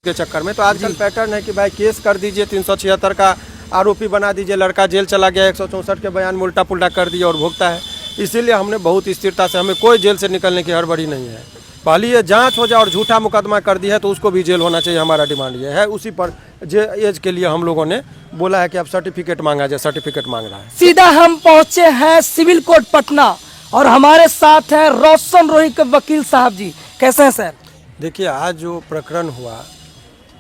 के चक्कर में। तो आजकल पैटर्न है कि भाई केस कर दीजिए, 376 का आरोपी बना दीजिए, लड़का जेल चला गया, 164 के बयान में उल्टा पुल्टा कर दिया और भुगता है। इसीलिए हमने बहुत स्थिरता से, हमें कोई जेल से निकलने की हड़बड़ी नहीं है। पहले ये जांच हो जाए और झूठा मुकदमा कर दिया है तो उसको भी जेल होना चाहिए, हमारा डिमांड ये है। उसी पर एज के लिए हम लोगों ने बोला है कि अब सर्टिफिकेट मांगा जाए, सर्टिफिकेट मांग रहा है। सीधा हम पहुंचे हैं सिविल कोर्ट पटना और हमारे साथ हैं रोशन रोही के वकील साहब जी। कैसे हैं सर? देखिए, आज जो प्रकरण हुआ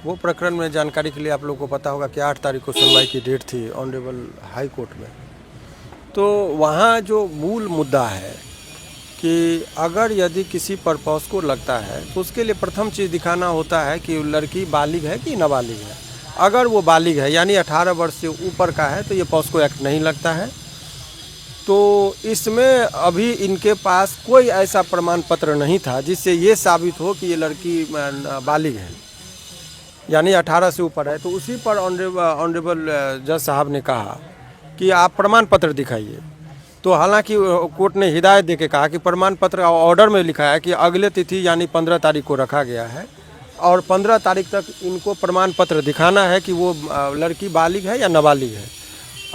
वो प्रकरण में जानकारी के लिए आप लोगों को पता होगा कि 8 तारीख को सुनवाई की डेट थी ऑनरेबल हाई कोर्ट में। तो वहाँ जो मूल मुद्दा है कि अगर यदि किसी पर्पस को लगता है तो उसके लिए प्रथम चीज़ दिखाना होता है कि लड़की बालिग है कि नाबालिग है। अगर वो बालिग है यानी 18 वर्ष से ऊपर का है तो ये पॉस्को एक्ट नहीं लगता है। तो इसमें अभी इनके पास कोई ऐसा प्रमाण पत्र नहीं था जिससे ये साबित हो कि ये लड़की बालिग है यानी 18 से ऊपर है। तो उसी पर ऑनरेबल जज साहब ने कहा कि आप प्रमाण पत्र दिखाइए। तो हालांकि कोर्ट ने हिदायत देके कहा कि प्रमाण पत्र ऑर्डर में लिखा है कि अगले तिथि यानी 15 तारीख को रखा गया है और 15 तारीख तक इनको प्रमाण पत्र दिखाना है कि वो लड़की बालिग है या नाबालिग है।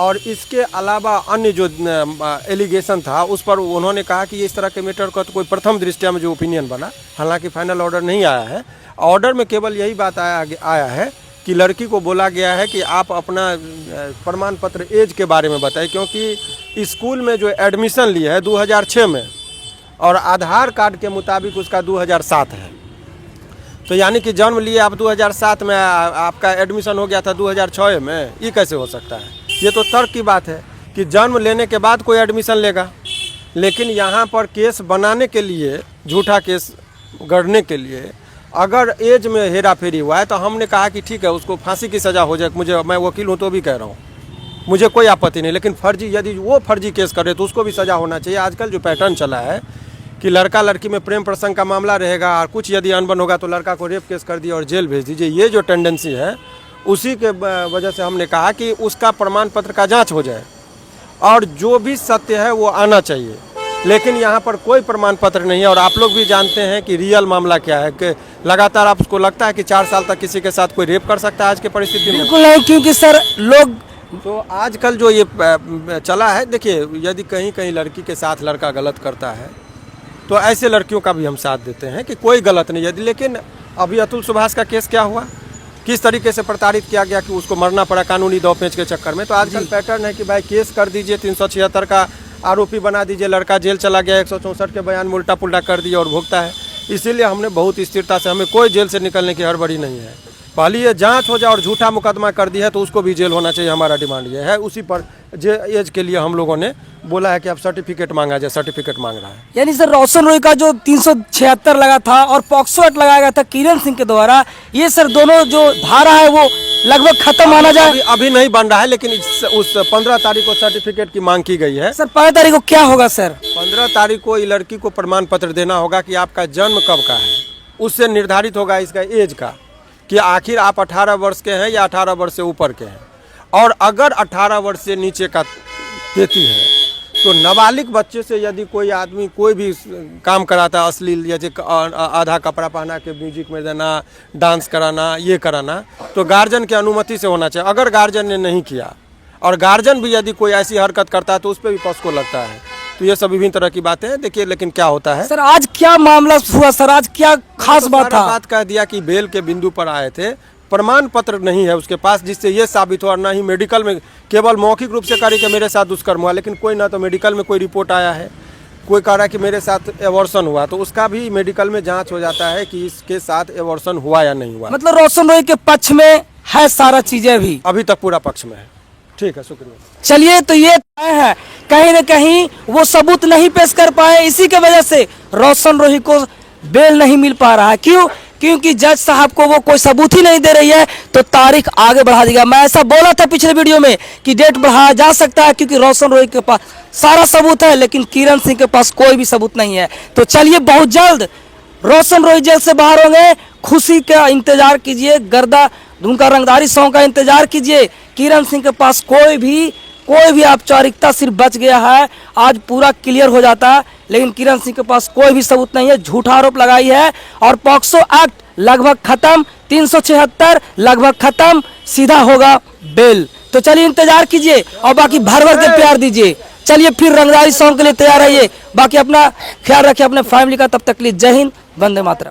और इसके अलावा अन्य जो एलिगेशन था उस पर उन्होंने कहा कि इस तरह के मैटर का तो कोई प्रथम दृष्टया में जो ओपिनियन बना, हालांकि फाइनल ऑर्डर नहीं आया है। ऑर्डर में केवल यही बात आया है कि लड़की को बोला गया है कि आप अपना प्रमाण पत्र एज के बारे में बताएं, क्योंकि स्कूल में जो एडमिशन लिया है 2006 में और आधार कार्ड के मुताबिक उसका 2007 है। तो यानी कि जन्म लिए आप 2007 में, आपका एडमिशन हो गया था 2006 में, ये कैसे हो सकता है? ये तो तर्क की बात है कि जन्म लेने के बाद कोई एडमिशन लेगा। लेकिन यहाँ पर केस बनाने के लिए, झूठा केस गढ़ने के लिए अगर एज में हेरा फेरी हुआ है तो हमने कहा कि ठीक है, उसको फांसी की सज़ा हो जाए। मैं वकील हूँ तो भी कह रहा हूँ, मुझे कोई आपत्ति नहीं। लेकिन फर्जी, यदि वो फर्जी केस करे तो उसको भी सज़ा होना चाहिए। आजकल जो पैटर्न चला है कि लड़का लड़की में प्रेम प्रसंग का मामला रहेगा और कुछ यदि अनबन होगा तो लड़का को रेप केस कर दिया और जेल भेज दीजिए, ये जो टेंडेंसी है उसी के वजह से हमने कहा कि उसका प्रमाण पत्र का जाँच हो जाए और जो भी सत्य है वो आना चाहिए। लेकिन यहाँ पर कोई प्रमाण पत्र नहीं है और आप लोग भी जानते हैं कि रियल मामला क्या है कि लगातार आपको लगता है कि 4 साल तक किसी के साथ कोई रेप कर सकता है आज की परिस्थिति में? बिल्कुल नहीं, क्योंकि सर लोग तो आजकल जो ये चला है, देखिए, यदि कहीं कहीं लड़की के साथ लड़का गलत करता है तो ऐसे लड़कियों का भी हम साथ देते हैं कि कोई गलत नहीं यदि। लेकिन अभी अतुल सुभाष का केस क्या हुआ, किस तरीके से प्रताड़ित किया गया कि उसको मरना पड़ा कानूनी दौपेंच के चक्कर में। तो आजकल पैटर्न है कि भाई केस कर दीजिए, 376 का आरोपी बना दीजिए, लड़का जेल चला गया, 164 के बयान में उल्टा पुल्टा कर दिया और भुगता है। इसीलिए हमने बहुत स्थिरता से, हमें कोई जेल से निकलने की हड़बड़ी नहीं है। पहले ये जांच हो जाए और झूठा मुकदमा कर दिया है तो उसको भी जेल होना चाहिए, हमारा डिमांड ये है। उसी पर एज के लिए हम लोगों ने बोला है कि अब सर्टिफिकेट मांगा जाए, सर्टिफिकेट मांग रहा है। यानी सर रोशन रोही का जो 376 लगा था और पॉक्सो एक्ट लगाया गया था किरण सिंह के द्वारा, ये सर दोनों जो धारा है वो लगभग खत्म माना जाए। अभी नहीं बन रहा है, लेकिन उस 15 तारीख को सर्टिफिकेट की मांग की गई है। सर 15 तारीख को क्या होगा सर? 15 तारीख को ये लड़की को प्रमाण पत्र देना होगा कि आपका जन्म कब का है। उससे निर्धारित होगा इसका एज का कि आखिर आप 18 वर्ष के हैं या 18 वर्ष से ऊपर के हैं। और अगर 18 वर्ष से नीचे का देती है तो नाबालिग बच्चे से यदि कोई आदमी कोई भी काम कराता है, अश्लील जैसे आधा कपड़ा पहना के म्यूजिक में देना, डांस कराना, ये कराना, तो गार्जियन की अनुमति से होना चाहिए। अगर गार्जियन ने नहीं किया और गार्जियन भी यदि कोई ऐसी हरकत करता है तो उस पर भी पॉस्को लगता है। तो ये सब विभिन्न तरह की बातें हैं। देखिए, लेकिन क्या होता है सर, आज क्या मामला हुआ सर? आज क्या खास बात था? बात कह दिया कि बेल के बिंदु पर आए थे, प्रमाण पत्र नहीं है उसके पास जिससे ये साबित हो, और ना ही मेडिकल में, केवल मौखिक रूप से कह रही कि मेरे साथ दुष्कर्म हुआ, लेकिन कोई ना तो मेडिकल में कोई रिपोर्ट आया है, कोई कह रहा है कि मेरे साथ एबॉर्शन हुआ, तो उसका भी मेडिकल में जांच हो जाता है कि इसके साथ एबॉर्शन हुआ या नहीं हुआ। मतलब रोशन रोही के पक्ष में है सारा चीजें, अभी तक पूरा पक्ष में है। ठीक है, शुक्रिया। चलिए, तो ये है कहीं न कहीं वो सबूत नहीं पेश कर पाए, इसी के वजह से रोशन रोही को बेल नहीं मिल पा रहा है। क्यों? क्योंकि जज साहब को वो कोई सबूत ही नहीं दे रही है, तो तारीख आगे बढ़ा देगा। मैं ऐसा बोला था पिछले वीडियो में कि डेट बढ़ाया जा सकता है क्योंकि रोशन रोही के पास सारा सबूत है, लेकिन किरण सिंह के पास कोई भी सबूत नहीं है। तो चलिए, बहुत जल्द रोशन रोही जेल से बाहर होंगे, खुशी का इंतजार कीजिए, गर्दा उनका रंगदारी सॉन्ग का इंतजार कीजिए। किरण सिंह के पास कोई भी औपचारिकता सिर्फ बच गया है, आज पूरा क्लियर हो जाता है, लेकिन किरण सिंह के पास कोई भी सबूत नहीं है। झूठा आरोप लगाई है और पॉक्सो एक्ट लगभग खत्म, 376 लगभग खत्म, सीधा होगा बेल। तो चलिए इंतजार कीजिए और बाकी भर भर के प्यार दीजिए। चलिए फिर रंगदारी सॉन्ग के लिए तैयार रहिए। बाकी अपना ख्याल रखिए अपने फैमिली का। तब तक के लिए जय हिंद, वंदे मातरम।